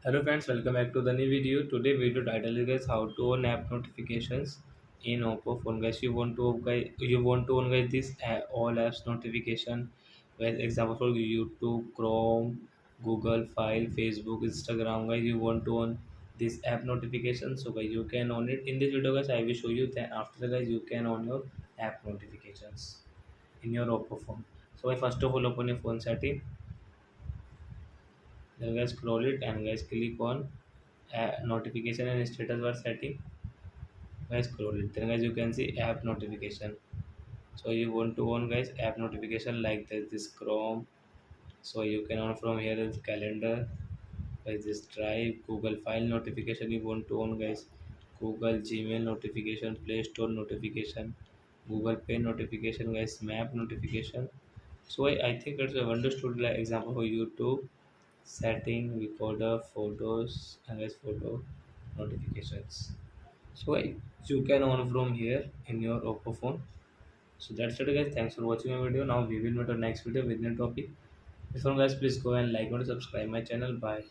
Hello friends, welcome back to the new video. Today video title is guys how to on app notifications in Oppo phone. Guys, you want to on guys this all apps notification. Guys, example for YouTube, Chrome, Google File, Facebook, Instagram. Guys, you want to on this app notification. So guys, you can on it in this video. Guys, I will show you that after that, guys you can on your app notifications in your Oppo phone. So guys, first of all open your phone setting. Then guys scroll it and guys click on notification and status bar setting. Guys scroll it, then guys you can see app notification. So you want to on guys app notification like this Chrome. So you can on from here is calendar, guys this drive, Google File notification you want to on guys, Google Gmail notification, Play Store notification, Google Pay notification, guys map notification. So I think it's a understood like example for YouTube setting, recorder, photos, and guys photo notifications. So you can on from here in your Oppo phone. So that's it guys. Thanks for watching my video. Now we will meet our next video with new topic. Before guys, please go and like and subscribe my channel. Bye.